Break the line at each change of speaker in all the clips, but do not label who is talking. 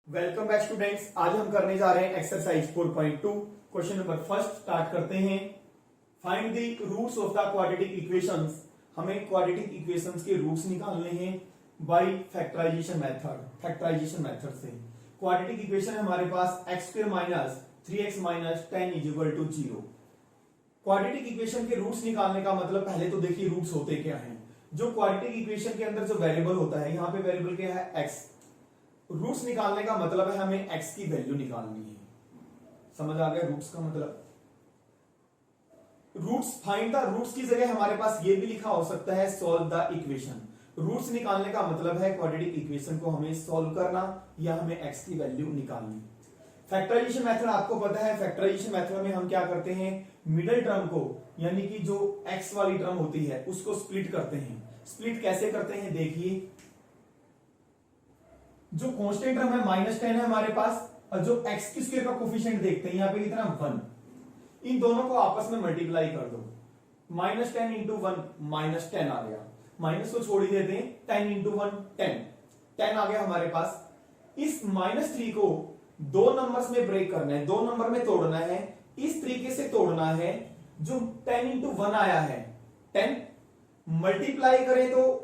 Welcome back students. आज हम करने जा रहे हैं exercise 4.2 question number first start करते हैं। Find the roots of the quadratic equations. हमें क्वाड्रेटिक इक्वेशंस के रूट्स निकालने हैं बाय फैक्टराइजेशन मेथड से। क्वाड्रेटिक इक्वेशन है हमारे पास x² minus 3x minus 10 is equal to 0। Quadratic equation के रूट्स निकालने का मतलब पहले तो देखिए रूट्स होते क्या हैं। जो क्वाड्रेटिक इक्वेशन के अंदर जो वेरिएबल होता है, यहाँ पे वेरिएबल क्या है x। रूट्स निकालने का मतलब है हमें x की वैल्यू निकालनी है। समझ आ गया रूट्स का मतलब। रूट्स फाइंड द रूट्स की जगह हमारे पास ये भी लिखा हो सकता है सॉल्व द इक्वेशन। रूट्स निकालने का मतलब है क्वाड्रेटिक इक्वेशन को हमें सॉल्व करना या हमें x की वैल्यू निकालनी। फैक्टराइजेशन मेथड आपको पता है। फैक्टराइजेशन मेथड में हम क्या करते हैं, मिडिल टर्म को यानी कि जो x वाली टर्म होती है उसको स्प्लिट करते हैं। स्प्लिट कैसे करते हैं देखिए, जो कांस्टेंट टर्म है -10 है हमारे पास, और जो x की स्क्वायर का कोफिशिएंट देखते हैं यहाँ पे कितना 1, इन दोनों को आपस में मल्टीप्लाई कर दो। -10 इंटू 1 -10 आ गया, माइनस को छोड़ ही देते हैं, 10 इंटू 1 10 आ गया हमारे पास। इस -3 को दो नंबर्स में ब्रेक करना है, दो नंबर में तोड़ना है। इस तरीके से तोड़ना है, जो 10 इंटू 1 आया है 10, मल्टीप्लाई करें तो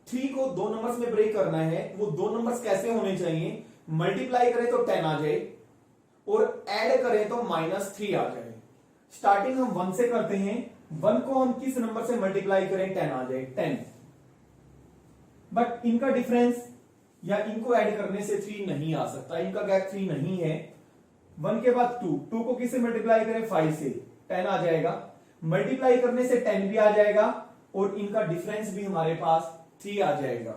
3 को दो नंबर्स में ब्रेक करना है। वो दो नंबर्स कैसे होने चाहिए, मल्टीप्लाई करें तो 10 आ जाए और ऐड करें तो -3 आ जाए। स्टार्टिंग हम 1 से करते हैं, 1 को हम किस नंबर से मल्टीप्लाई करें, 10 आ जाए 10। बट इनका डिफरेंस या इनको ऐड करने से 3 नहीं आ सकता, इनका गैप 3 नहीं है। 1 के बाद 2 को किससे मल्टीप्लाई करें, 5 से, 10 आ जाएगा। मल्टीप्लाई करने से 10 भी आ जाएगा और इनका डिफरेंस भी हमारे पास 3 आ जाएगा,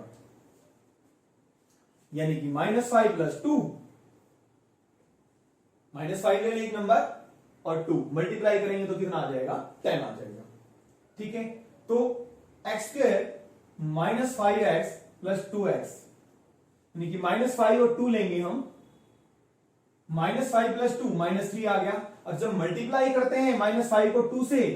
यानी कि -5 प्लस 2, -5 ले लें एक नंबर और 2 मल्टीप्लाई करेंगे तो कितना आ जाएगा, 10 आ जाएगा। ठीक है, तो x² -5x प्लस 2x, यानी कि -5 और 2 लेंगे हम, -5 प्लस 2 -3 आ गया। और जब मल्टीप्लाई करते हैं -5 को 2 से,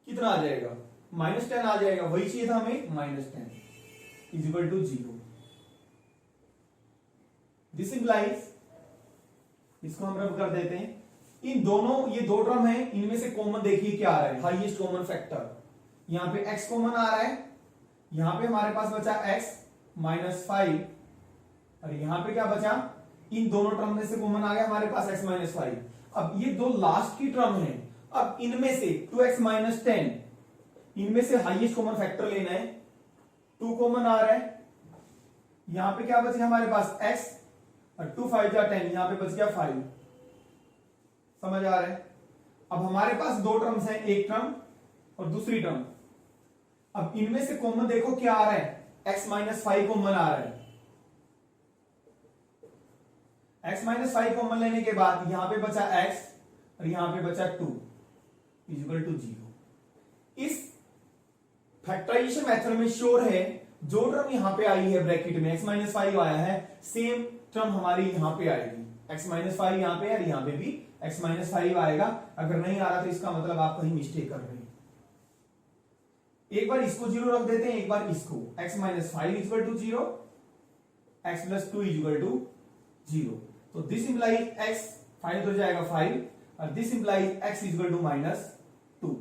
कितना आ जाएगा, -10 आ जाएगा। वही चाहिए था हमें, -10 is equal to 0। This implies, इसको हम रब कर देते हैं। इन दोनों, ये दो टर्म है, इनमें से कॉमन देखिए क्या आ रहा है, हाईएस्ट कॉमन फैक्टर। यहां पे x कॉमन आ रहा है, यहां पे हमारे पास बचा x -5, और यहां पे क्या बचा, इन दोनों टर्म में से कॉमन आ गया हमारे पास x -5। अब ये दो लास्ट की टर्म है, अब इनमें से 2x -10, इनमें से हाईएस्ट कॉमन फैक्टर लेना है। 2 कॉमन आ रहा है, यहां पे क्या बचा हमारे पास x, और 2 5 जा 10, यहां पे बच गया 5। समझ आ रहा है। अब हमारे पास दो टर्म्स हैं, एक टर्म और दूसरी टर्म। अब इनमें से कॉमन देखो क्या आ रहा है, x -5 कॉमन आ रहा है। x -5 कॉमन लेने के बाद यहां पे बचा x और यहां पे बचा 2 इज इक्वल टू 0। इस फैक्टराइजेशन मेथड में श्योर है जो टर्म यहां पे आई है ब्रैकेट में x -5 आया है, सेम टर्म हमारी यहां पे आएगी। x -5 यहां पे है और यहां पे भी x -5 आएगा। अगर नहीं आ रहा तो इसका मतलब आप कहीं मिस्टेक कर रहे हैं। एक बार इसको 0 रख देते हैं, एक बार इसको। x -5 is equal to 0, x plus 2 is equal to 0। तो दिस इंप्लाइज x, फाइनल हो जाएगा 5, और this implies x is equal to -2।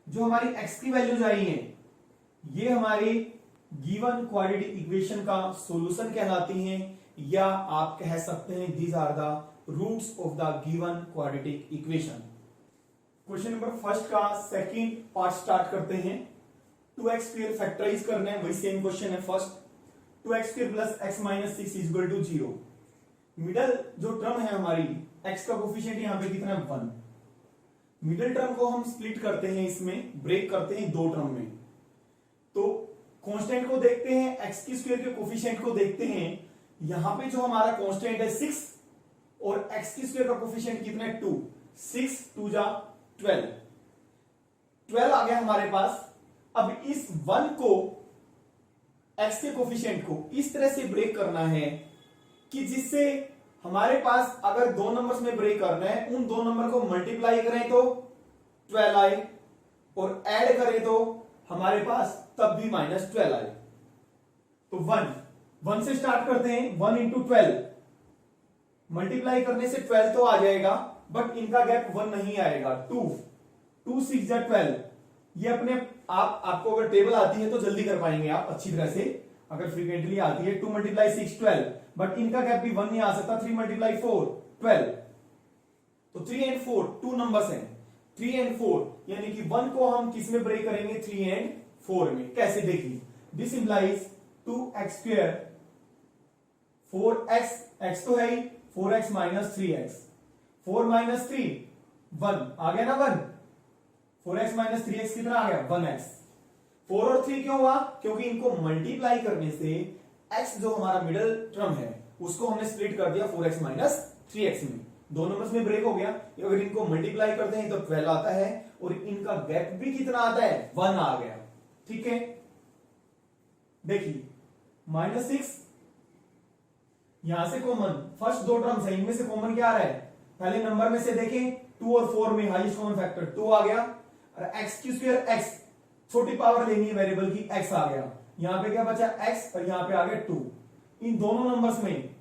जो हमारी x की वैल्यूज आई है, ये हमारी गिवन क्वाड्रेटिक इक्वेशन का सॉल्यूशन कहलाती हैं, या आप कह सकते हैं these are the roots of the given quadratic equation. Question number first का सेकंड पार्ट स्टार्ट करते हैं। 2x² फैक्टराइज करना है, वही सेम क्वेश्चन है। First 2x² plus x minus 6 is equal to 0। Middle जो टर्म है हमारी, x का कोफिशिएंट यहां पे कितना है 1। मिडिल टर्म को हम स्प्लिट करते हैं, इसमें ब्रेक करते हैं दो टर्म में। तो कांस्टेंट को देखते हैं, x की स्क्वायर के कोफिशिएंट को देखते हैं। यहां पे जो हमारा कांस्टेंट है 6 और x की स्क्वायर का कोफिशिएंट कितना है 2, 6 2 जा 12 आ गया हमारे पास। अब इस 1 को, x के कोफिशिएंट को इस तरह से ब्रेक करना है कि जिससे हमारे पास अगर दो नंबर्स में ब्रेक करना है, उन दो नंबर को मल्टीप्लाई करें तो 12 आए और ऐड करें तो हमारे पास तब भी -12 आए। तो 1 1 से स्टार्ट करते हैं, 1 इंटू 12 मल्टीप्लाई करने से 12 तो आ जाएगा, बट इनका गैप 1 नहीं आएगा। 2 6 जा 12, ये अपने आपको अगर टेबल आती है तो जल्दी कर पाएंगे आप अच्छी तरह से, अगर फ्रीक्वेंटली आती है। 2 मल्टीप्लाई 6 12, बट इनका गैप भी 1 नहीं आ सकता। 3 मल्टीप्लाई 4 12, तो 3 एंड 4 2 नंबर्स हैं, 3 एंड 4, यानी कि 1 को हम किस में ब्रेक करेंगे, 3 एंड 4 में। कैसे देखिए, this implies 2x square 4x, x तो है ही, 4x माइनस 3x, 4 माइनस 3 1 आ गया ना 1, 4x माइनस 3x कितना आ गया 1x। 4 और 3 क्यों हुआ, क्योंकि इनको मल्टीप्लाई करने से x जो हमारा मिडिल टर्म है उसको हमने स्प्लिट कर दिया 4x माइनस 3x में, दो नंबर्स में ब्रेक हो गया। अगर इनको मल्टीप्लाई करते हैं तो 12 आता है, और इनका गैप भी कितना आता है 1 आ गया। ठीक है, देखिए -6 यहां से कॉमन, फर्स्ट दो टर्म्स है इनमें से कॉमन क्या आ रहा है, पहले नंबर में से देखें 2 और 4 में हाईएस्ट कॉमन फैक्टर 2 आ गया, और x की स्क्वायर x, छोटी पावर लेनी है वेरिएबल की, x आ गया। यहां पे क्या बचा x, और यहां पे आ गया 2। इन दोनों नंबर्स में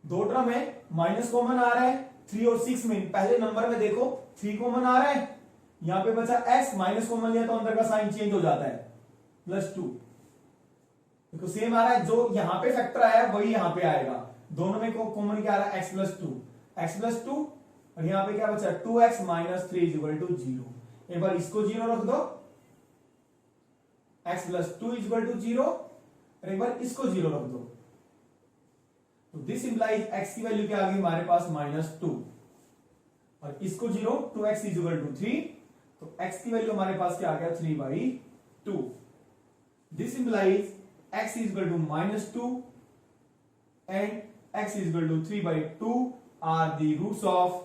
दो टर्म है, माइनस कॉमन आ रहा है 3 और 6 में, पहले नंबर में देखो 3 कॉमन आ रहा है, यहां पे बचा x, माइनस कॉमन लिया तो अंदर का साइन चेंज हो जाता है +2। देखो सेम आ रहा है, जो यहां पे फैक्टर आया वही यहां पे आएगा, दोनों में कॉमन क्या आ रहा है x + 2, और यहां पे क्या बचा 2x माइनस 3 इक्वल टू 0। एक बार इसको 0 रख दो, x + 2 इक्वल टू 0, और एक बार इसको 0 रख दो, तो दिस इंप्लाइज x की वैल्यू क्या आ गई हमारे पास -2, और इसको 0, 2x इक्वल टू 3, तो x की वैल्यू हमारे पास क्या आ गया 3/2। This implies x equal to -2 and x equal to 3/2 are the roots of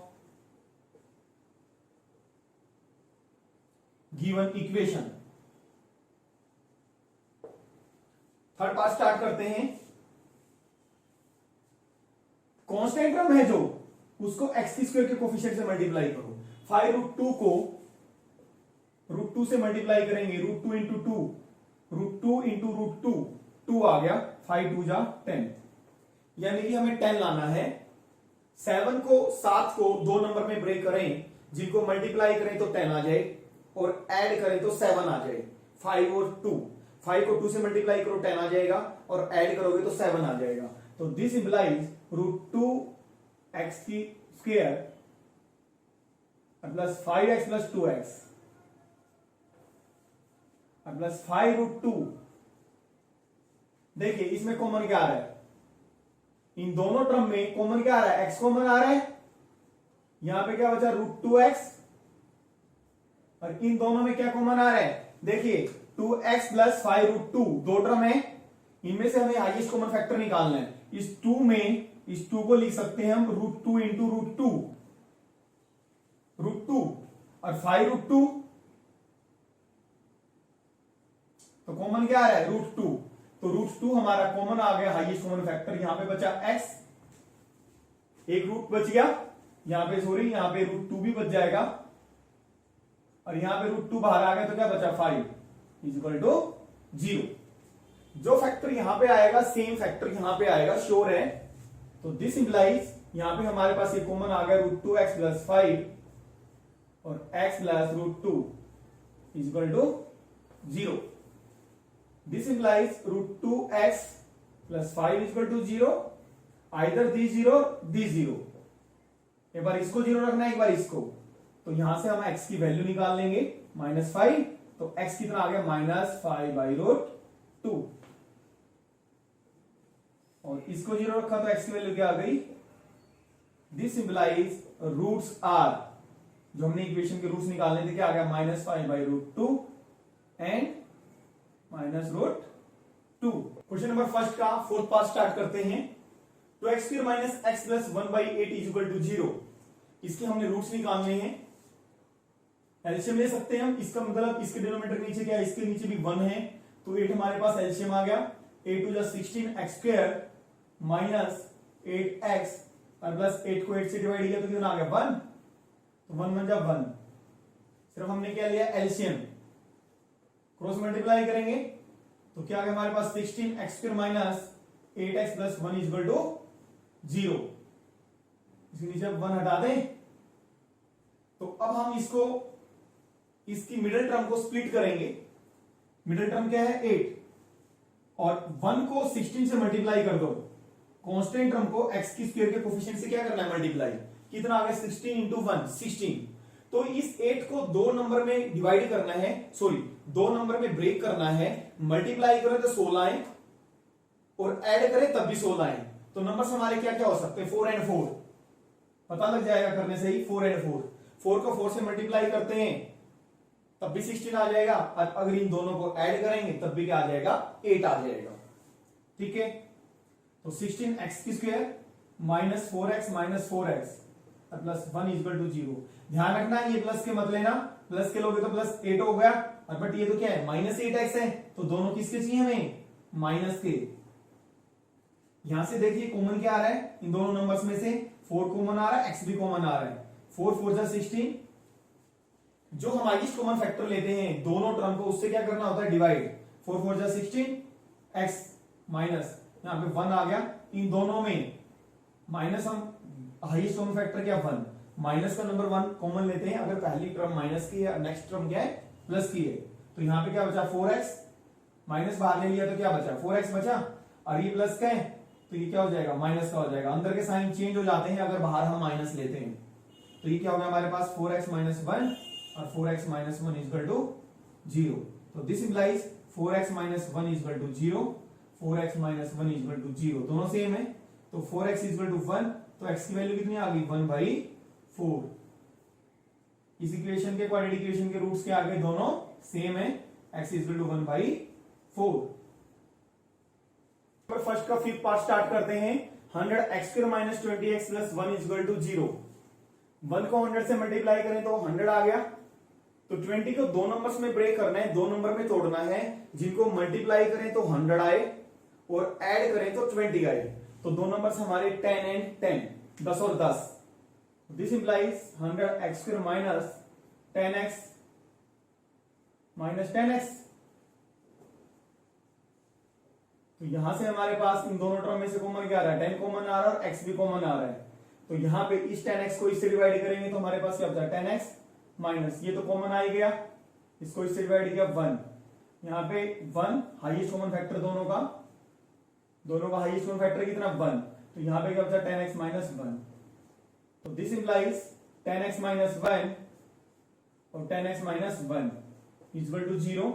given equation. Third part start करते हैं। कांस्टेंट टर्म है जो, उसको x की स्क्वायर के कोफिशिएंट से मल्टीप्लाई करो। 5√2 को √2 से मल्टीप्लाई करेंगे, √2 इंटू 2, √2 इंटू √2, 2 आ गया, 5 2 जा 10, यानी कि हमें 10 लाना है। 7 को दो नंबर में ब्रेक करें, जिनको मल्टीप्लाई करें तो 10 आ जाए, और ऐड करें तो 7 आ जाए। 5 और 2, 5 को 2 से मल्टीप्लाई करो 10 आ जाएगा, और ऐड करोगे तो 7 आ जाएगा। तो दिस इंप्लाइज √2x की square plus 5x plus 2x plus 5√2। देखिए इसमें कॉमन क्या आ रहा है, इन दोनों टर्म में कॉमन क्या आ रहा है, x कॉमन आ रहा है, यहां पे क्या बचा √2x, और इन दोनों में क्या कॉमन आ रहा है, देखिए 2x प्लस 5√2, दो टर्म है, इनमें से हमें हाईएस्ट कॉमन फैक्टर निकालना है। इस 2 में इस 2 को लिख सकते हैं हम √2 इंटू √2, और 5√2, तो कॉमन क्या आ रहा है √2, तो √2 हमारा कॉमन आ गया, हाईएस्ट कॉमन फैक्टर। यहां पे बचा x, एक रूट बच गया, यहां पे सॉरी यहां पे √2 भी बच जाएगा, और यहां पे √2 बाहर आ गया, तो क्या बचा 5 इक्वल टू 0। जो फैक्टर यहां पे आएगा सेम फैक्टर यहां पे आएगा, श्योर है। तो दिस इंप्लाइज यहां पे हमारे पास ये कॉमन आ गया √2x प्लस 5, और x plus √2 equal to 0। This implies √2x plus 5 equal to 0, either दी 0 दी 0। एक बार इसको 0 रखना है, एक बार इसको, तो यहां से हम x की वैल्यू निकाल लेंगे -5, तो x कितना आ गया -5/√2, और इसको 0 रखा तो x की वैल्यू क्या आ गई। दिस इंप्लाइज रूट्स आर, जो हमने इक्वेशन के रूट्स निकालने थे, क्या आ गया -5/√2 एंड -√2। क्वेश्चन नंबर फर्स्ट का फोर्थ पार्ट स्टार्ट करते हैं। तो x square minus x plus 1/8 equal to 0, इसके हमने रूट्स निकालने हैं। एलसीएम ले सकते हैं हम, इसका मतलब इसके डिनोमिनेटर के नीचे क्या है, इसके नीचे भी 1 है, तो 8 हमारे पास एलसीएम आ गया। 8 2 जा 16 x स्क्वायर माइनस 8x, और प्लस 8 को 8 से डिवाइड किया तो कितना आ गया 1, तो 1 1 जा 1। सिर्फ हमने क्या लिया एलसीएम, क्रॉस मल्टीप्लाई करेंगे तो क्या आ गया हमारे पास 16 x square minus 8x plus 1 is equal to 0। इसके नीचे अब 1 हटा दें, तो अब हम इसको इसकी मिडिल टर्म को स्प्लिट करेंगे। मिडिल टर्म क्या है 8, और 1 को 16 से मल्टीप्लाई कर दो। कांस्टेंट टर्म को x की स्क्वायर के कोफिशिएंट से क्या करना है मल्टीप्लाई। कितना आ गया 16 इंटू 1 16। तो इस 8 को दो नंबर में डिवाइड करना है, सॉरी दो नंबर में ब्रेक करना है। मल्टीप्लाई करें तो 16 आए और ऐड करें तब भी 16 आए। तो नंबर्स हमारे क्या क्या हो सकते हैं 4 एंड 4, पता लग जाएगा करने से ही 4 एंड 4। 4 को 4 से मल्टीप्लाई करते हैं तब भी 16 आ जाएगा, और अगर इन दोनों को ऐड करेंगे तब भी क्या आ जाएगा 8 आ जाएगा। ठीक है, तो 16 एक्स की square minus 4x minus 4x plus 1 is equal to 0। ध्यान रखना ये प्लस के मत लेना, प्लस के लोगे तो प्लस 8 हो गया, और बट ये तो क्या है माइनस 8x है, तो दोनों किसके चाहिए हमें माइनस के। यहां से देखिए कॉमन क्या आ रहा है इन दोनों नंबर्स में से, 4 कॉमन आ रहा है, x भी कॉमन आ रहा है। 4 4 जा 16, जो हम हाईएस्ट कॉमन फैक्टर लेते हैं दोनों टर्म को, उससे क्या करना होता है डिवाइड। 4 4 जा 16, x माइनस यहां पे 1 आ गया, इन दोनों में माइनस हम हाईएस्ट कॉमन फैक्टर क्या 1, माइनस का नंबर 1 कॉमन लेते हैं। अगर पहली टर्म माइनस की है, नेक्स्ट टर्म क्या है प्लस की है, तो यहां पे क्या बचा 4x, माइनस बाहर ले लिया तो क्या बचा 4x बचा, और ये प्लस का है तो ये क्या हो जाएगा माइनस का हो जाएगा। अंदर के साइन चेंज हो जाते हैं अगर बाहर हम माइनस लेते हैं। तो ये क्या हो गया हमारे पास 4x माइनस 1 और 4x minus 1 is equal to 0। तो this implies 4x minus 1 is equal to 0, 4x minus 1 is equal to 0, दोनों सेम है। तो 4x इज इक्वल टू 1, तो x की वैल्यू कितनी आ गई 1/4। इस इक्वेशन के क्वाड्रेटिक इक्वेशन के रूट्स के आगे दोनों सेम है, x is equal to 1/4। First का फिफ्थ पार्ट स्टार्ट करते हैं। 100x square minus 20x plus 1 is equal to 0। 1 को 100 से मल्टीप्लाई करें तो 100 आ गया। तो 20 को दो नंबर्स में ब्रेक करना है, दो नंबर में तोड़ना है, जिनको मल्टीप्लाई करें तो 100 आए और ऐड करें तो 20 आए। तो दो नंबर्स हमारे 10 एंड 10, 10 और 10। This implies 100x square minus 10x minus 10x। तो यहां से हमारे पास इन दोनों टर्म में से कॉमन क्या आ रहा है 10 कॉमन आ रहा है और x भी कॉमन आ रहा है। तो यहां पे इस 10x को इससे डिवाइड करेंगे तो हमारे पास क्या बचा 10x माइनस, ये तो कॉमन आ ही गया, इसको इससे डिवाइड किया 1। यहां पे 1 हाईएस्ट कॉमन फैक्टर दोनों का हाईएस्ट कॉमन फैक्टर कितना 1। तो यहां पे क्या बचा 10x माइनस 1। तो दिस इंप्लाइज 10x माइनस 1 और 10x minus 1 is equal to 0।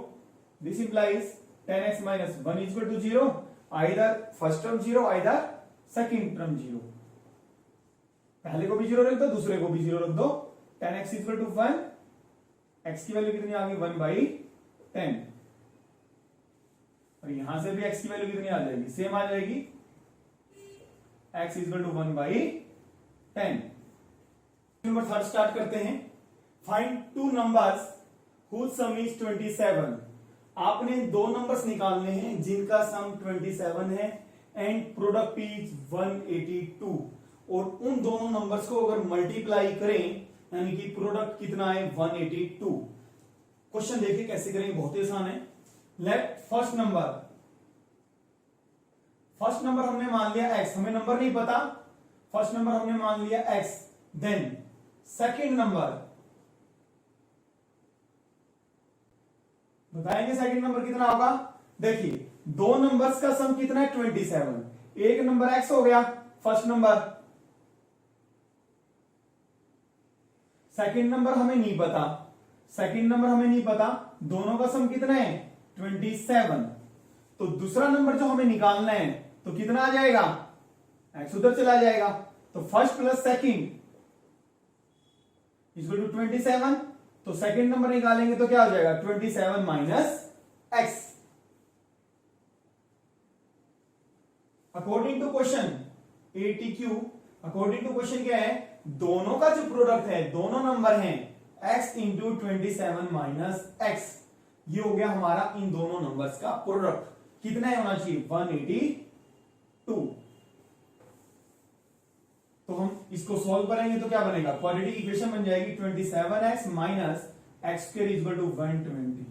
This implies 10x minus 1 is equal to 0, either first term 0, either second term 0। पहले को भी 0 रख दो, दूसरे को भी 0 रख दो। 10x is equal to 1, x की वैल्यू कितनी आ गई 1/10, और यहां से भी x की वैल्यू कितनी आ जाएगी सेम आ जाएगी, x is equal to 1/10। Number third start करते हैं। Find two numbers whose sum is 27। आपने दो नंबर्स निकालने हैं जिनका सम 27 है एंड प्रोडक्ट इज 182, और उन दोनों नंबर्स को अगर मल्टीप्लाई करें यानी कि प्रोडक्ट कितना है 182। क्वेश्चन देखिए कैसे करेंगे, बहुत ही आसान है। लेट फर्स्ट नंबर हमने मान लिया x, हमें नंबर नहीं पता, फर्स्ट नंबर हमने मान लिया x। देन सेकंड नंबर बताएंगे, सेकंड नंबर कितना होगा। देखिए दो नंबर्स का सम कितना है 27, एक नंबर x हो गया फर्स्ट नंबर, सेकंड नंबर हमें नहीं पता, दोनों का सम कितना है 27। तो दूसरा नंबर जो हमें निकालना है तो कितना आ जाएगा, x उधर चला जाएगा, तो first plus second equal to 27। तो सेकंड नंबर निकालेंगे तो क्या हो जाएगा 27 minus x। According to question ATQ, according to question क्या है, दोनों का जो प्रोडक्ट है, दोनों नंबर हैं x इंटू 27 माइनस x, ये हो गया हमारा इन दोनों नंबर्स का प्रोडक्ट। कितना होना चाहिए 182। तो हम इसको सॉल्व करेंगे तो क्या बनेगा, क्वाड्रेटिक इक्वेशन बन जाएगी 27x minus x square is equal to 120।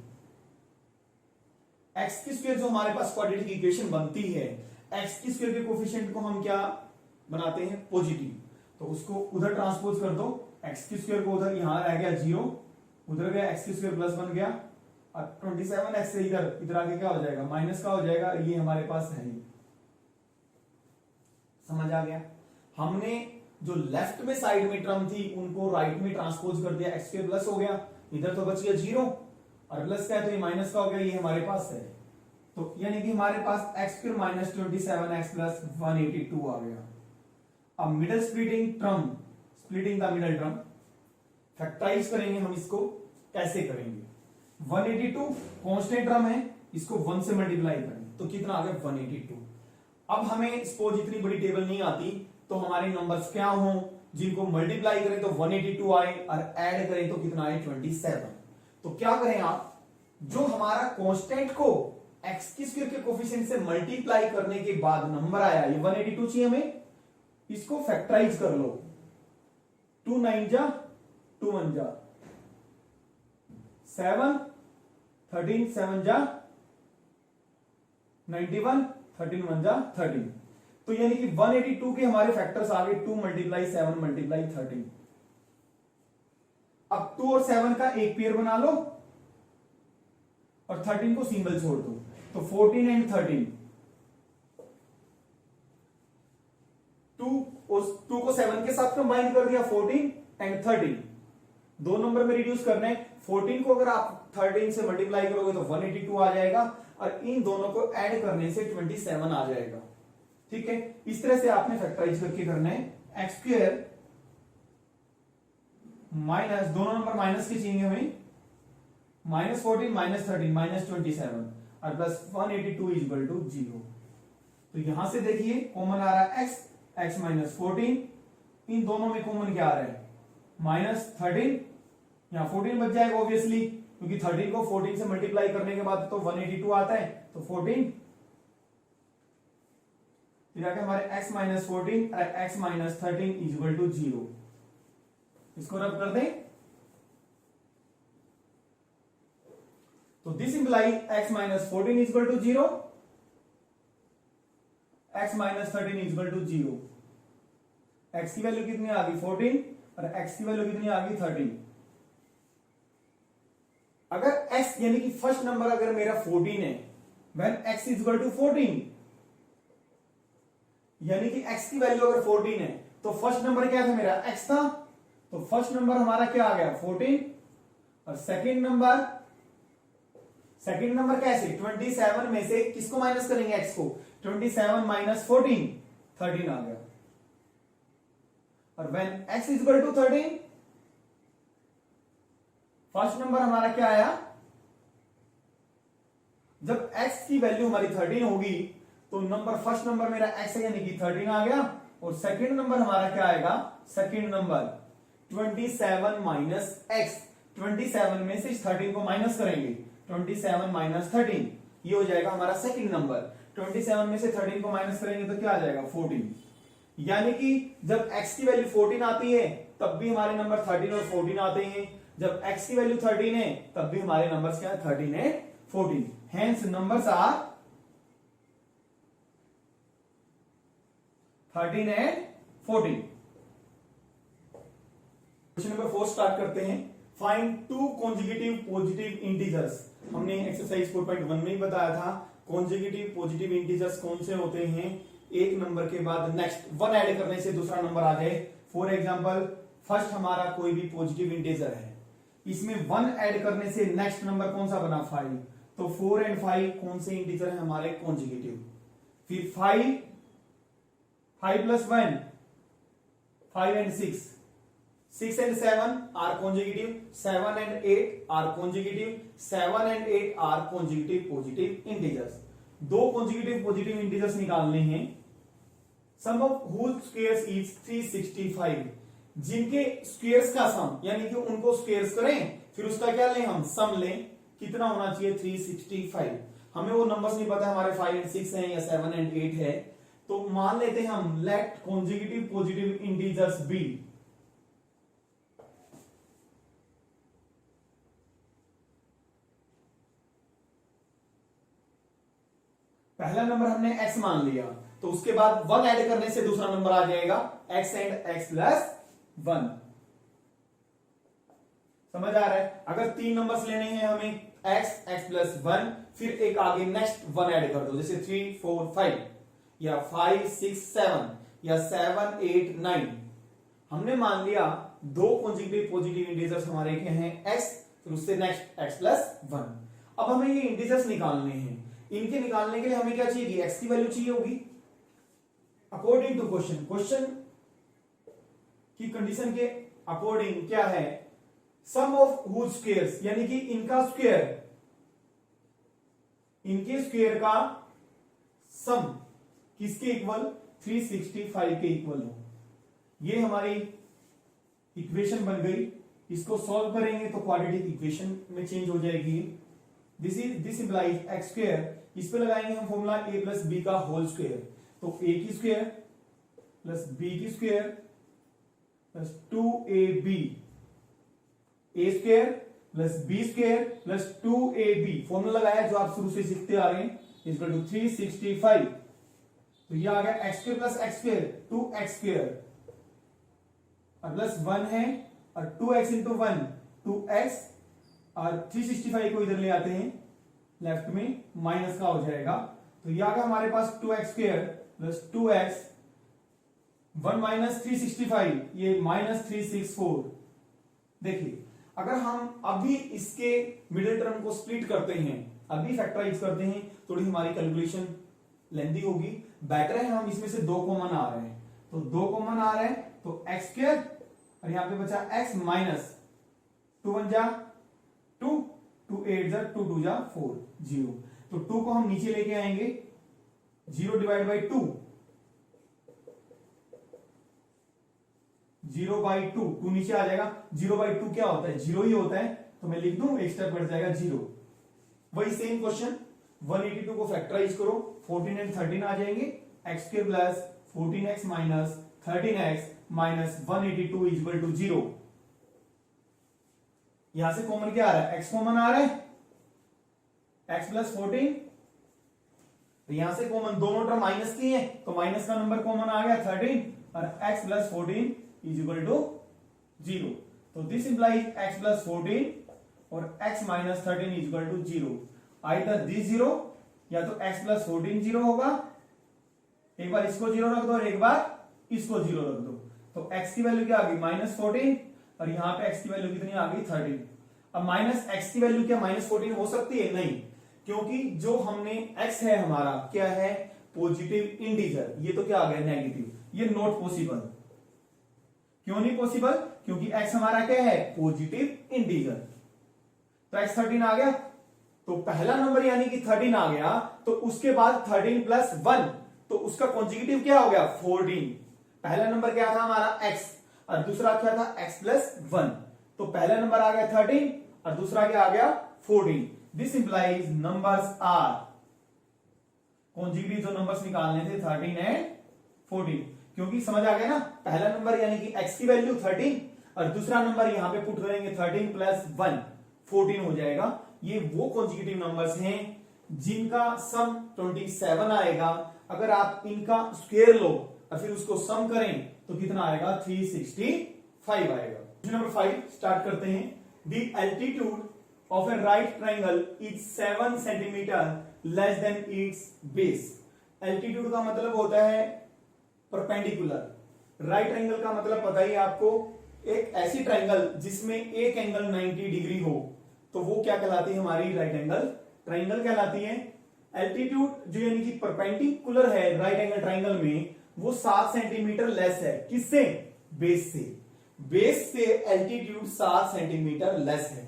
X की स्क्वायर जो हमारे पास क्वाड्रेटिक इक्वेशन बनती है, एक्स की स्क्वायर के कोफिशिएंट को हम क्या बनाते हैं, पॉजिटिव, तो उसको उधर ट्रांसपोज कर दो, एक्स की स्क्वायर को उधर, यहां रह गया 0, उधर गया एक्स की स्क्वायर प्लस बन गया, और 27x से इधर इधर आगे क्या हो जाएगा, माइनस का हो जाएगा, ये हमारे पास है ही। समझ आ गया। हमने जो लेफ्ट में साइड में टर्म थी उनको राइट में ट्रांसपोज कर दिया, एक्स स्क्वायर प्लस हो गया, इधर तो बच गया 0 और प्लस का है तो ये माइनस का हो गया, ये हमारे पास है। तो यानी कि हमारे पास x square minus 27x plus 182 आ गया। अब middle splitting term, splitting the middle term, factorise करेंगे हम इसको, कैसे करेंगे, 182 कांस्टेंट टर्म है, इसको 1 से मल्टीप्लाई करें तो कितना आ गया 182। अब हमें सपोज इतनी बड़ी टेबल नहीं आती तो हमारे नंबर्स क्या हों, जिनको मल्टीप्लाई करें तो 182 आए और ऐड करें तो कितना आए 27। तो क्या करें आप, जो हमारा कांस्टेंट को एक्स की स्क्वायर के कोफिशिएंट से मल्टीप्लाई करने के बाद नंबर आया, ये 182 चाहिए हमें, इसको फैक्टराइज कर लो, 2 9 जा 2 1 जा 7, 13 7 जा 91, 13 1 जा 13। तो यानी कि 182 के हमारे फैक्टर्स आ गए 2 मल्टीप्लाई 7 मल्टीप्लाई 13। अब 2 और 7 का एक पेयर बना लो और 13 को सिंगल छोड़ दो, तो 14 एंड 13, 2 को 7 के साथ कंबाइन कर दिया, 14 एंड 13, दो नंबर में रिड्यूस करने, 14 को अगर आप 13 से मल्टीप्लाई करोगे तो 182 आ जाएगा और इन दोनों को ऐड करने से 27 आ जाएगा। ठीक है, इस तरह से आपने फैक्टराइज करके करना है, एक्स स्क्वायर माइनस, दोनों नंबर माइनस के चाहिए हमें, -14 -13 -27 और प्लस 182 इक्वल टू 0। तो यहां से देखिए कॉमन आ रहा है x, x माइनस 14, इन दोनों में कॉमन क्या आ रहा है -13, यहां 14 बच जाएगा ऑब्वियसली, क्योंकि 13 को 14 से मल्टीप्लाई करने के बाद तो 182 आता है, तो 14 फिर आगे हमारे x माइनस 14 और x माइनस 13 इक्वल टू 0। इसको रब कर दें तो this imply x minus 14 equal to 0, x minus 13 equal to 0। x की वैल्यू कितनी आ गई 14 और x की वैल्यू कितनी आ गई 13। अगर x यानी कि फर्स्ट नंबर अगर मेरा 14 है, व्हेन x इक्वल टू 14, यानी कि x की वैल्यू अगर 14 है तो फर्स्ट नंबर क्या था मेरा x था, तो फर्स्ट नंबर हमारा क्या आ गया 14 और सेकंड नंबर कैसे 27 में से किसको माइनस करेंगे x को, 27 माइनस 14 13 आ गया। और when x equal to 13, first number हमारा क्या आया, जब x की वैल्यू हमारी 13 होगी तो नंबर फर्स्ट नंबर मेरा x है यानी कि 13 आ गया, और सेकंड नंबर हमारा क्या आएगा, सेकंड नंबर 27 माइनस x, 27 में से 13 को माइनस करेंगे, 27 माइनस 13 ये हो जाएगा हमारा सेकंड नंबर, 27 में से 13 को माइनस करेंगे तो क्या आ जाएगा 14। यानी कि जब x की वैल्यू 14 आती है तब भी हमारे नंबर 13 और 14 आते हैं, जब x की वैल्यू 13 है तब भी हमारे नंबर्स क्या है 13 है 14, hence numbers are 13 and 14। Question number 4 start करते हैं, find two consecutive positive integers. हमने एक्सरसाइज 4.1 में ही बताया था कॉन्जिक्यूटिव पॉजिटिव इंटीजर्स कौन से होते हैं, एक नंबर के बाद नेक्स्ट 1 ऐड करने से दूसरा नंबर आ जाए। फॉर एग्जांपल फर्स्ट हमारा कोई भी पॉजिटिव इंटीजर है, इसमें 1 ऐड करने से नेक्स्ट नंबर कौन सा बना 5, तो 4 एंड 5 कौन से इंटीजर है हमारे कॉन्जिक्यूटिव। फिर 5 plus 1 5 and 6 and 7 are consecutive, 7 and 8 are consecutive, 7 and 8 are consecutive positive integers. दो कॉन्जिक्यूटिव पॉजिटिव इंटीजर्स निकालने हैं, sum of whose squares is 365, जिनके स्क्वेयर्स का सम यानी कि उनको स्क्वेयर्स करें फिर उसका क्या लें हम सम लें, कितना होना चाहिए 365। हमें वो नंबर्स नहीं पता हमारे 5 एंड 6 हैं या 7 एंड 8 है, तो मान लेते हैं हम let consecutive positive integers be. पहला नंबर हमने x मान लिया, तो उसके बाद 1 ऐड करने से दूसरा नंबर आ जाएगा x एंड x प्लस 1। समझ आ रहा है? अगर 3 नंबर्स लेने हैं हमें x, x प्लस 1, फिर एक आगे नेक्स्ट 1 ऐड कर दो, जैसे 3, 4, 5 या 5, 6, 7 या 7, 8, 9। हमने मान लिया दो कॉन्जिक्यूटिव पॉजिटिव इंटीजर्स हमारे के हैं x, फिर उससे नेक्स्ट x प्लस 1। अब हमें ये इंटीजर्स निकालने हैं। इनके निकालने के लिए हमें क्या चाहिए? x की वैल्यू चाहिए होगी अकॉर्डिंग टू क्वेश्चन की कंडीशन के अकॉर्डिंग क्या है? सम ऑफ हुज स्क्वायर्स, यानी कि इनका स्क्वायर, इनके स्क्वायर का सम किसके इक्वल? 365 के इक्वल हो। ये हमारी इक्वेशन बन गई। इसको सॉल्व करेंगे तो क्वाड्रेटिक इक्वेशन में चेंज हो जाएगी। दिस इंप्लाइज एक्स स्क्वायर, इस पे लगाएंगे हम फॉर्मूला a प्लस बी का होल स्क्वायर, तो a की स्क्वायर प्लस b की square plus 2ab, a square plus b square plus 2ab, formula लगाया जो आप शुरू से सीखते आ रहे हैं, इक्वल टू 365। तो ये आ गया x square plus x square 2x square और प्लस 1 है और 2x इंटू 1 2x और 365 को इधर ले आते हैं लेफ्ट में, माइनस का हो जाएगा। तो ये आ गया हमारे पास 2x square plus 2x, 1 minus 365, ये माइनस 364। देखिए अगर हम अभी इसके मिडिल टर्म को स्प्लिट करते हैं, अभी फैक्टराइज करते हैं, थोड़ी हमारी कैलकुलेशन लेंदी होगी। बेटर है हम इसमें से 2 कॉमन आ रहे हैं, तो 2 कॉमन आ रहे हैं तो एक्स स्क्वायर और यहां पे बचा x माइनस 2 1 जा 2, 2 8 जा 2 2 जा 4, 0। तो 2 को हम नीचे लेके आएंगे, 0 डिवाइड बाई 2, 0 बाई 2, 2 नीचे आ जाएगा। 0 बाई 2 क्या होता है? 0 ही होता है, तो मैं लिख दूं, एक स्टेप बढ़ जाएगा 0। वही सेम क्वेश्चन 182 को फैक्टराइज करो, 14 एंड 13 आ जाएंगे, x square plus 14x minus 13x minus 182 is equal to 0। यहां से कॉमन क्या आ रहा है? x कॉमन आ रहा है, x प्लस 14, तो यहां से कॉमन दोनों टर्म माइनस की है, तो माइनस का नंबर कॉमन आ गया 13 और x plus 14 is equal to 0। तो दिस इंप्लाइज x प्लस 14 और x minus 13 is equal to 0। Either this 0 या तो x प्लस 14 0 होगा, एक बार इसको 0 रख दो और एक बार इसको 0 रख दो, तो x की वैल्यू क्या आ गई? माइनस 14 और यहां पे x की वैल्यू कितनी आ गई? 13। अब माइनस x की वैल्यू क्या माइनस 14 हो सकती है? नहीं, क्योंकि जो हमने x है हमारा क्या है? पॉजिटिव इंटीजर, ये तो क्या आ गया? नेगेटिव, ये नॉट पॉसिबल। क्यों नहीं पॉसिबल? क्योंकि x हमारा क्या है? Positive integer. तो x 13 आ गया, तो पहला नंबर यानी कि 13 आ गया, तो उसके बाद 13 प्लस 1, तो उसका कॉन्जिक्यूटिव क्या हो गया? 14। पहला नंबर क्या था हमारा? x और दूसरा क्या था? x plus 1। तो पहला नंबर आ गया 13 और दूसरा क्या आ गया? 14। This implies numbers are, consecutive जो नंबर्स निकालने थे 13 एंड 14, क्योंकि समझ आ गया ना, पहला नंबर यानी कि x की वैल्यू 13 और दूसरा नंबर यहां पे पुट करेंगे 13 प्लस 1 14 हो जाएगा। ये वो कॉन्जिक्यूटिव नंबर्स हैं जिनका सम 27 आएगा। अगर आप इनका स्क्वायर लो और फिर उसको सम करें तो कितना आएगा? 365 आएगा। क्वेश्चन नंबर 5 स्टार्ट करते हैं। The altitude of A right triangle is 7 centimetre less than it's base. Altitude का मतलब होता है परपेंडिकुलर। राइट एंगल का मतलब पता ही आपको, एक ऐसी ट्राइंगल जिसमें एक एंगल 90 डिग्री हो, तो वो क्या कहलाती है? हमारी राइट एंगल ट्राइंगल कहलाती है। एल्टीट्यूड जो यानी कि परपेंडिकुलर है राइट एंगल ट्राइंगल में, वो 7 सेंटीमीटर लेस है। किससे? बेस से। बेस से एल्टीट्यूड 7 सेंटीमीटर लेस है।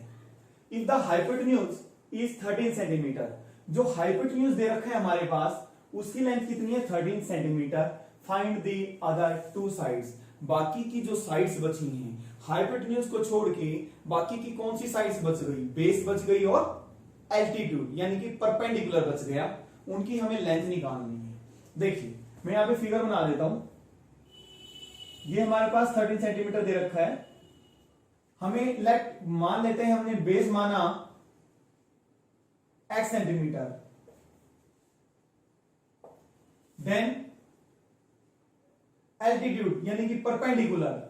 If the hypotenuse is 13 centimetre, जो हाइपोटेन्यूज दे रखा है हमारे पास, उसकी लेंथ कितनी है? 13 centimetre. Find the other 2 sides, बाकी की जो साइड्स बची हैं, हाइपोटेन्यूज को छोड़ के बाकी की कौन सी साइड्स बच गई? बेस बच गई और एल्टीट्यूड यानी कि परपेंडिकुलर बच गया, उनकी हमें लेंथ निकालनी है। देखिए मैं यहां पे फिगर बना देता हूं। ये हमारे पास 13 सेंटीमीटर दे रखा है, हमें लेट मान लेते हैं, हमने बेस माना x सेंटीमीटर, देन एल्टीट्यूड यानी कि परपेंडिकुलर,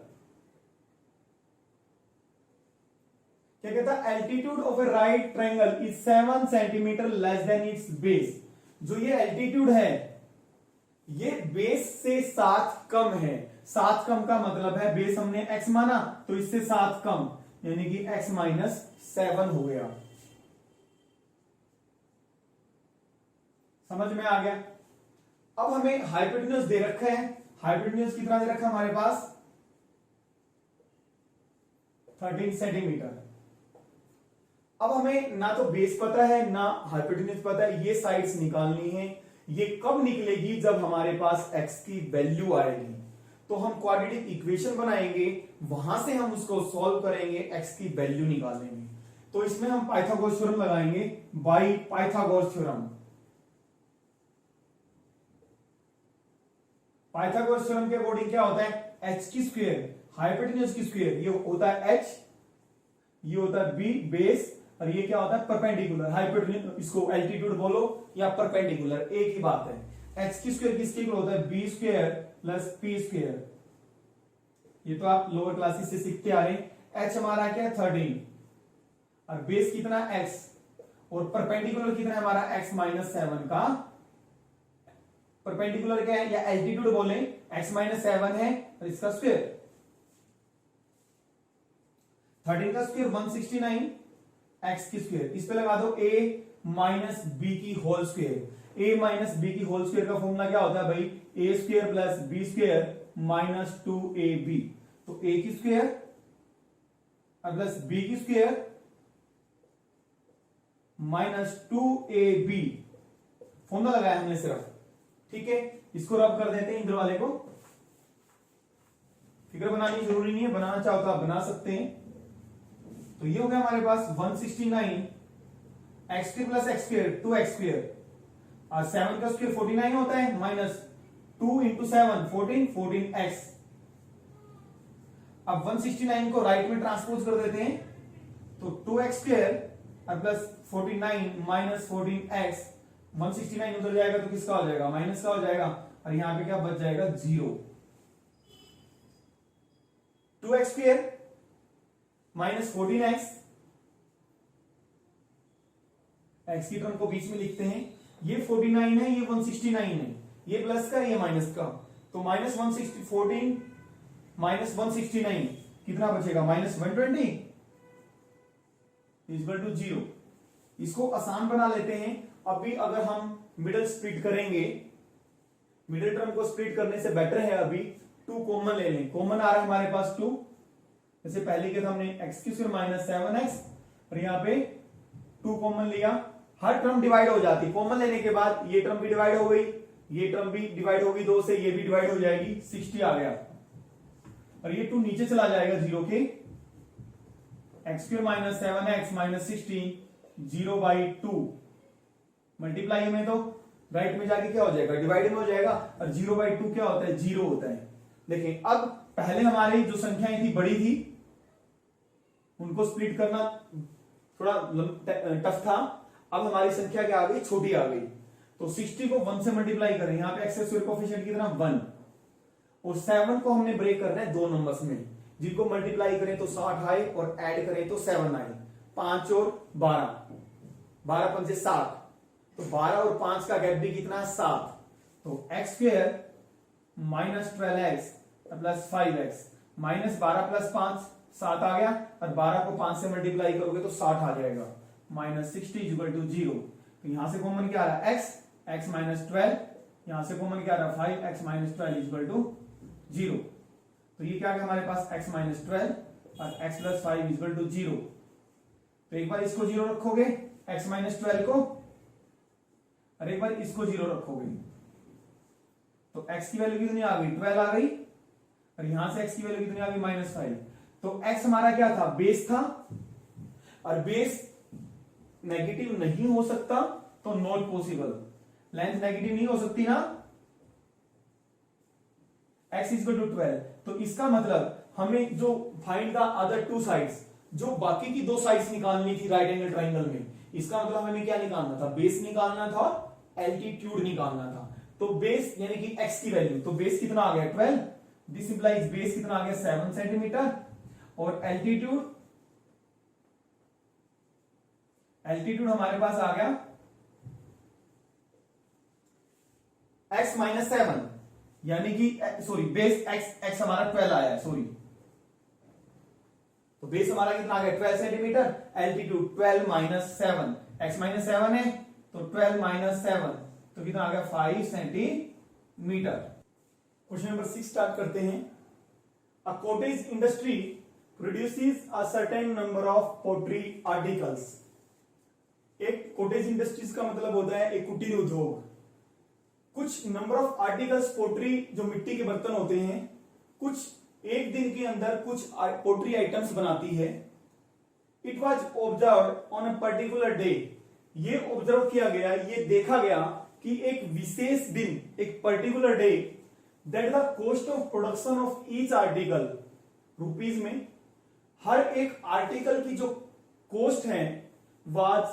क्या कहता है, altitude of A right triangle is 7 centimetre less than it's base. जो ये एल्टीट्यूड है ये बेस से 7 कम है। 7 कम का मतलब है बेस हमने x माना तो इससे 7 कम, यानी कि x माइनस 7 हो गया। समझ में आ गया। अब हमें हाइपोटेन्यूज दे रखा है। हाइपोटेन्यूज कितना दे रखा है हमारे पास, 13 सेंटीमीटर। अब हमें ना तो बेस पता है ना हाइपोटेन्यूज पता है, ये साइड्स निकालनी है। ये कब निकलेगी, जब हमारे पास x की वैल्यू आएगी। तो हम क्वाड्रेटिक इक्वेशन बनाएंगे, वहां से हम उसको सॉल्व करेंगे, x की वैल्यू निकालेंगे। तो इसमें हम पाइथागोरस थ्योरम लगाएंगे, by Pythagoras theorem. Pythagoras theorem के अकॉर्डिंग क्या होता है, h की स्क्वायर हाइपोटेन्यूज की स्क्वायर, ये होता है h, ये होता है b बेस, और ये क्या होता है परपेंडिकुलर। हाइपोटेन्यूज इसको एल्टीट्यूड बोलो या परपेंडिकुलर, एक ही बात है। h की स्क्वायर किसके इक्वल होता है, b square plus p square. ये तो आप लोअर क्लासेस से सीखते आ रहे हैं। h हमारा क्या है 13, और बेस कितना x, और परपेंडिकुलर कितना है हमारा x माइनस 7 का। परपेंडिकुलर क्या है या एल्टीट्यूड बोले, x माइनस 7 है और इसका स्क्वायर 13 का स्क्वायर 169, x की स्क्वायर, इस पे लगा दो a माइनस बी की whole square. a minus b की होल स्क्वायर का फॉर्मूला क्या होता है भाई, a square plus b square minus 2ab। तो a की स्क्वायर प्लस b की स्क्वायर माइनस 2ab फॉर्मूला लगाया हमने सिर्फ, ठीक है। इसको रब कर देते हैं इधर वाले को। फिगर बनानी जरूरी नहीं है, बनाना चाहो तो आप बना सकते हैं। तो ये हो गया हमारे पास 169 x square plus x square 2x square, और 7 का स्क्वायर 49 होता है, माइनस 2 इंटू 7 14 14x। अब 169 को राइट में ट्रांसपोज कर देते हैं, तो 2x स्क्वायर और प्लस 49 माइनस 14x। 169 उधर जाएगा तो किसका हो जाएगा, माइनस का हो जाएगा, और यहां पे क्या बच जाएगा 0। 2x square minus 14x, x की टर्म को बीच में लिखते हैं। ये 49 है, ये 169 है, ये प्लस का ये माइनस का, तो माइनस 14 माइनस 169 कितना बचेगा, माइनस 120 इक्वल टू 0। इसको आसान बना लेते हैं। अभी अगर हम मिडिल स्प्लिट करेंगे, मिडिल टर्म को स्प्लिट करने से बेटर है अभी 2 कॉमन ले लें। कॉमन आ रहा है हमारे पास 2, जैसे पहले के हमने x की स्क्वायर माइनस 7x, और यहां पे 2 कॉमन लिया, हर टर्म डिवाइड हो जाती। कॉमन लेने के बाद ये टर्म भी डिवाइड हो गई, ये टर्म भी डिवाइड होगी 2 से, ये भी डिवाइड हो जाएगी, 60 आ गया, और ये 2 नीचे चला जाएगा 0 के। X square minus 7x minus 16 0/2 multiply में तो राइट में जाके क्या हो जाएगा, डिवाइड में हो जाएगा, और 0/2 क्या होता है, 0 होता है। देखिए अब पहले हमारी जो संख्याएं थी बड़ी थी, उनको स्प्लिट करना थोड़ा टफ था। अब हमारी संख्या क्या आ गई, छोटी आ गई। तो 60 को 1 से मल्टीप्लाई करें, यहां पे एक्स स्क्वायर कोएफिशिएंट कितना 1, और 7 को हमने ब्रेक करना है 2 नंबर्स में, जिनको मल्टीप्लाई करें तो 60 आए और ऐड करें तो 7 आए। 5 और 12, 12 पंजे 7, तो 12 और 5 का गैप भी कितना है 7। तो x square minus 12x plus 5x minus 12 plus 5 7 आ गया, और 12 को 5 से मल्टीप्लाई करोगे तो 60 आ जाएगा, माइनस 60 इक्वल टू 0। तो यहां से कॉमन क्या आ रहा है x माइनस 12, यहां से कॉमन क्या आ रहा है 5x माइनस 12 इक्वल टू 0। तो ये क्या आ गया हमारे पास x माइनस 12 और x प्लस 5 इक्वल टू 0। तो एक बार इसको 0 रखोगे x माइनस 12 को, और एक बार इसको 0 रखोगे, तो x की वैल्यू कितनी आ गई 12 आ गई, और यहां से x की वैल्यू कितनी आ गई माइनस 5। तो x हमारा क्या था, बेस था, और बेस नेगेटिव नहीं हो सकता तो नॉट पॉसिबल। लेंथ नेगेटिव नहीं हो सकती ना, x इक्वल टू 12। तो इसका मतलब हमें जो फाइंड द अदर 2 साइड्स, जो बाकी की 2 साइड्स निकालनी थी राइट एंगल ट्राइंगल में, इसका मतलब हमें क्या निकालना था, बेस निकालना था और एल्टीट्यूड निकालना था। तो बेस यानी कि x की वैल्यू, तो बेस कितना आ गया 12, दिस इंप्लाइज बेस कितना आ गया 7 सेंटीमीटर, और एल्टीट्यूड हमारे पास आ गया x माइनस 7, यानी कि सॉरी बेस x हमारा 12 आया है, सॉरी, तो बेस हमारा कितना आ गया 12 centimetre, altitude 12 minus 7, x minus 7 है तो 12 माइनस 7 तो कितना आ गया 5 सेंटीमीटर। क्वेश्चन नंबर 6 स्टार्ट करते हैं। A cottage industry produces a certain number of pottery articles. एक कॉटेज इंडस्ट्रीज का मतलब होता है एक कुटीर उद्योग। कुछ नंबर ऑफ आर्टिकल्स पोट्री जो मिट्टी के बर्तन होते हैं, कुछ एक दिन के अंदर कुछ पोट्री आइटम्स बनाती है। It was observe on a particular day. ये ऑब्जर्व किया गया, ये देखा गया कि एक विशेष दिन, एक particular day, that the cost of production of each article rupees में, हर एक आर्टिकल की जो कॉस्ट है was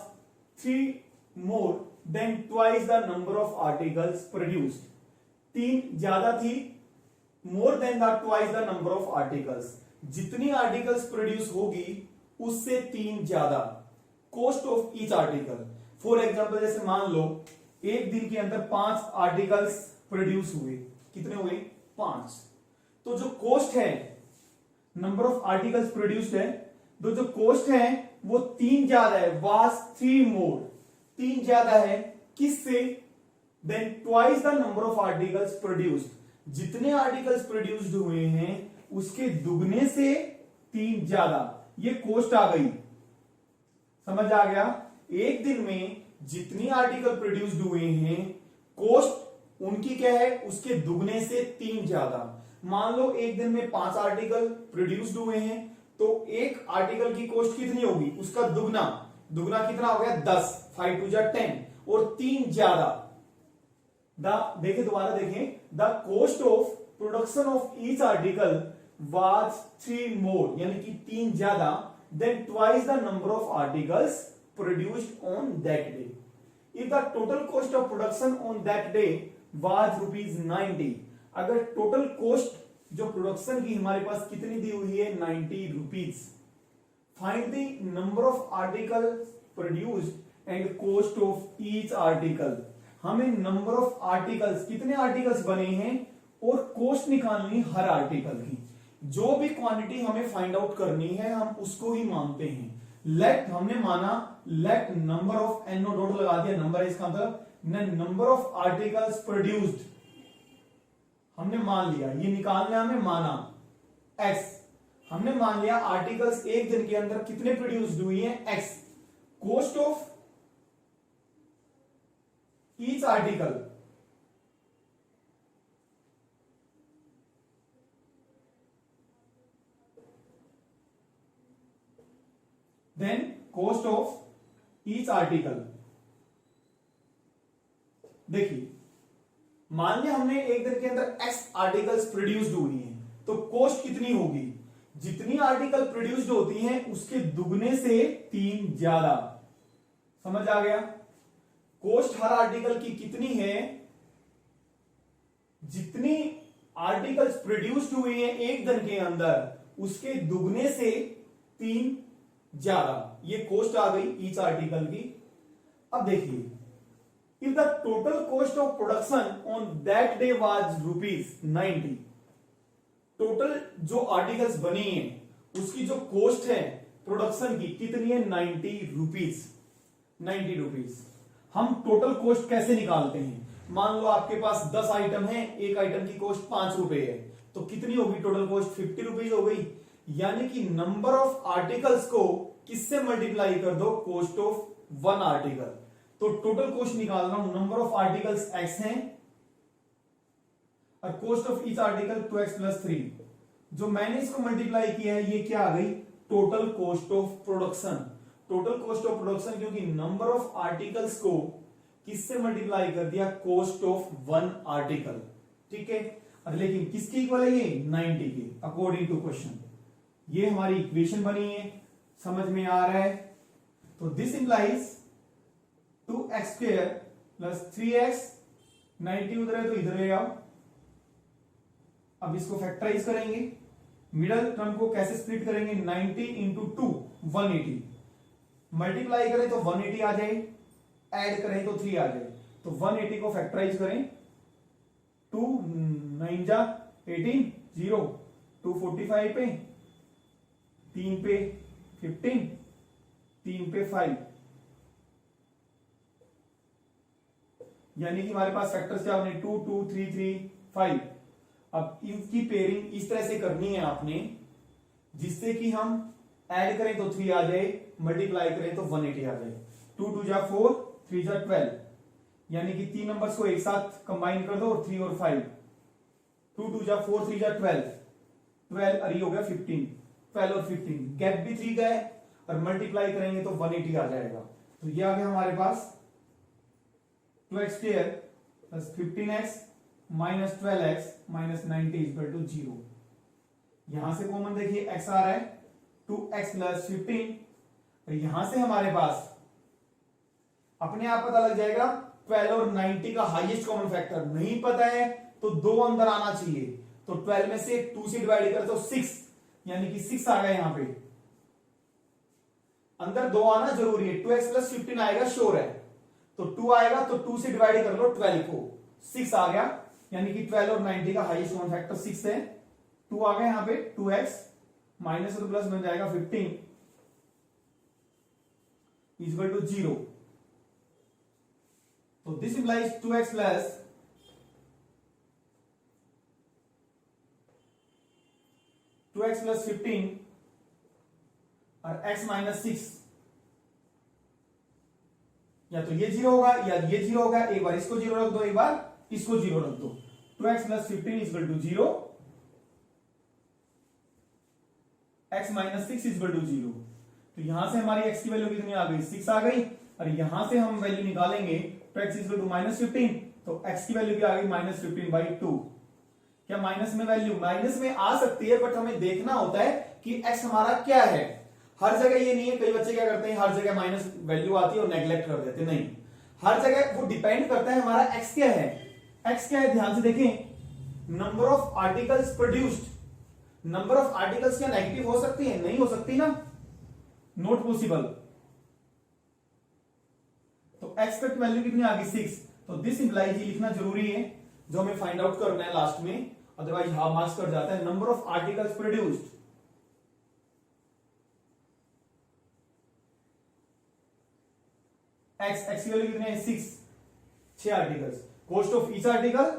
3 more than twice the number of articles produced। 3 ज्यादा थी, more than the twice the number of articles, जितनी आर्टिकल्स प्रोड्यूस होगी उससे 3 ज्यादा cost of each article. For example जैसे मान लो एक दिन के अंदर 5 आर्टिकल्स प्रोड्यूस हुए, कितने हुए 5, तो जो कॉस्ट है नंबर ऑफ आर्टिकल्स प्रोड्यूस्ड है, तो जो कॉस्ट है वो 3 ज्यादा है, वाज 3 मोर, 3 ज्यादा है किससे, then twice the number of articles produced, जितने आर्टिकल्स प्रोड्यूस्ड हुए हैं उसके दुगने से 3 ज्यादा, ये कॉस्ट आ गई, समझ आ गया। एक दिन में जितनी आर्टिकल प्रोड्यूस्ड हुए हैं कॉस्ट उनकी क्या है, उसके दुगने से 3 ज्यादा। मान लो एक दिन में 5 आर्टिकल प्रोड्यूस्ड हुए हैं तो एक आर्टिकल की कॉस्ट कितनी होगी, उसका दुगना, दुगना कितना हो गया 10, 5 2 10, और 3 ज्यादा। देखें दोबारा देखें, the cost of production of each article was 3 मोर, यानी कि 3 ज्यादा, then twice the number of articles produced on that day. If the total cost of production on that day was ₹90, अगर टोटल कॉस्ट जो प्रोडक्शन की हमारे पास कितनी दी हुई है 90 rupees, find the number of article produced and cost of each article. हमें number of articles, कितने articles बने हैं, और कॉस्ट निकालनी हर आर्टिकल की। जो भी क्वांटिटी हमें फाइंड आउट करनी है हम उसको ही मानते हैं। लेट हमने माना, लेट नंबर ऑफ, एनो डॉट लगा दिया, नंबर इसका मतलब नंबर ऑफ आर्टिकल्स प्रोड्यूस्ड हमने मान लिया, ये निकालना हमें माना x, हमने मान लिया आर्टिकल्स एक दिन के अंदर कितने प्रोड्यूस्ड हुई हैं x, cost of each article, then cost of each article. देखिए मान लिया हमने एक दिन के अंदर x आर्टिकल्स प्रोड्यूस्ड हुई हैं, तो कॉस्ट कितनी होगी, जितनी आर्टिकल प्रोड्यूस्ड होती हैं उसके दुगने से 3 ज्यादा। समझ आ गया, कॉस्ट हर आर्टिकल की कितनी है, जितनी आर्टिकल्स प्रोड्यूस्ड हुई हैं एक दिन के अंदर उसके दुगने से 3 ज्यादा, ये कॉस्ट आ गई ईच आर्टिकल की। अब देखिए, if the total cost of production on that day was ₹90, total जो आर्टिकल्स बनी है उसकी जो कॉस्ट है प्रोडक्शन की कितनी है 90 रुपीज। हम टोटल कॉस्ट कैसे निकालते हैं, मान लो आपके पास 10 आइटम है, एक आइटम की कॉस्ट 5 रुपए है, तो कितनी होगी टोटल कॉस्ट 50 रुपीज हो गई। यानी कि नंबर ऑफ आर्टिकल्स को किससे मल्टीप्लाई कर दो, कॉस्ट ऑफ 1 आर्टिकल। तो टोटल कॉस्ट निकाल रहा हूं, नंबर ऑफ आर्टिकल्स x हैं और cost of each article 2x + 3, जो मैंने इसको मल्टीप्लाई किया है ये क्या आ गई, total cost of production. Total cost of production क्योंकि नंबर ऑफ आर्टिकल्स को किससे मल्टीप्लाई कर दिया, कॉस्ट ऑफ 1 आर्टिकल, ठीक है। और लेकिन किसकी इक्वल है ये 90 के, अकॉर्डिंग टू क्वेश्चन। ये हमारी इक्वेशन बनी है, समझ में आ रहा है। तो दिस इंप्लाइज 2x² + 3x 90 उधर है तो इधर ले आओ। अब इसको फैक्टराइज करेंगे, मिडल टर्म को कैसे स्प्लिट करेंगे, 90 इंटू 2 180, मल्टीप्लाई करें तो 180 आ जाए, ऐड करें तो 3 आ जाए। तो 180 को फैक्टराइज करें, 2 9 जा 18 0, 245 पे 3 पे 15, 3 पे 5, यानी कि हमारे पास फैक्टर्स क्या बने 2 2 3 3 5। अब इनकी पेयरिंग इस तरह से करनी है आपने जिससे कि हम ऐड करें तो 3 आ जाए, मल्टीप्लाई करें तो 180 आ जाए। 2 2 जा 4, 3 जा 12, यानी कि 3 नंबर्स को एक साथ कंबाइन कर दो और 3 और 5, 2 2 जा 4, 3 जा 12, 12 और ये हो गया 15, 12 और 15 गैप भी 3 का है और मल्टीप्लाई करेंगे तो 180 आ जाएगा। तो ये आ गया हमारे पास 2x square plus 15x minus 12x minus 90 equal to 0। यहां से कॉमन देखिए x आ रहा है 2x प्लस 15, और यहां से हमारे पास अपने आप पता लग जाएगा 12 और 90 का हाईएस्ट कॉमन फैक्टर। नहीं पता है तो 2 अंदर आना चाहिए, तो 12 में से 2 से डिवाइड कर तो 6, यानी कि 6 आ गया। यहां पे अंदर 2 आना जरूरी है, 2x प्लस 15 आएगा श्योर है, तो 2 आएगा तो 2 से डिवाइड कर लो 12 को, 6 आ गया, यानी कि 12 और 90 का हाईएस्ट कॉमन फैक्टर 6 है। 2 आ गया यहां पे 2x माइनस और प्लस बन जाएगा 15 इक्वल टू 0। तो दिस इंप्लाइज 2x प्लस 15 और x माइनस 6, या तो ये 0 होगा या ये 0 होगा। एक बार इसको 0 रख दो, एक बार इसको 0 रख दो। 2x plus 15 equal to 0, x minus 6 equal to 0। तो यहां से हमारी x की वैल्यू कितनी आ गई, 6 आ गई, और यहां से हम वैल्यू निकालेंगे तो x इक्वल टू माइनस 15, तो x की वैल्यू क्या आ गई माइनस 15/2। क्या माइनस में वैल्यू माइनस में आ सकती है, बट हमें देखना होता है कि x हमारा क्या है। हर जगह ये नहीं है, कई बच्चे क्या करते हैं हर जगह माइनस वैल्यू आती है और नेग्लेक्ट कर देते, नहीं, हर जगह वो डिपेंड करता है हमारा x क्या है। x क्या है ध्यान से देखें, number of articles produced. Number of articles क्या नेगेटिव हो सकती है, नहीं हो सकती ना, नॉट पॉसिबल। तो x का वैल्यू कितनी आ गई 6, तो दिस इंप्लाइज ये लिखना जरूरी है जो हमें फाइंड आउट करना है लास्ट में, अदरवाइज हाफ मार्क्स कट जाता है। Number of articles produced, x की वैल्यू कितनी है 6, 6 articles. Cost of each article,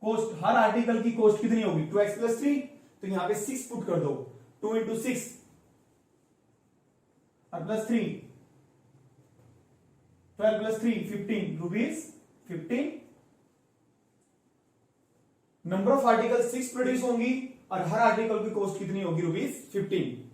cost her article की कॉस्ट कितनी होगी 2x प्लस 3, तो यहां पे 6 पुट कर दो, 2 इंटू 6 और plus 3, 12 plus 3 15 rupees 15। Number of article 6 produce होंगी और हर आर्टिकल की कॉस्ट कितनी होगी रुपीज 15।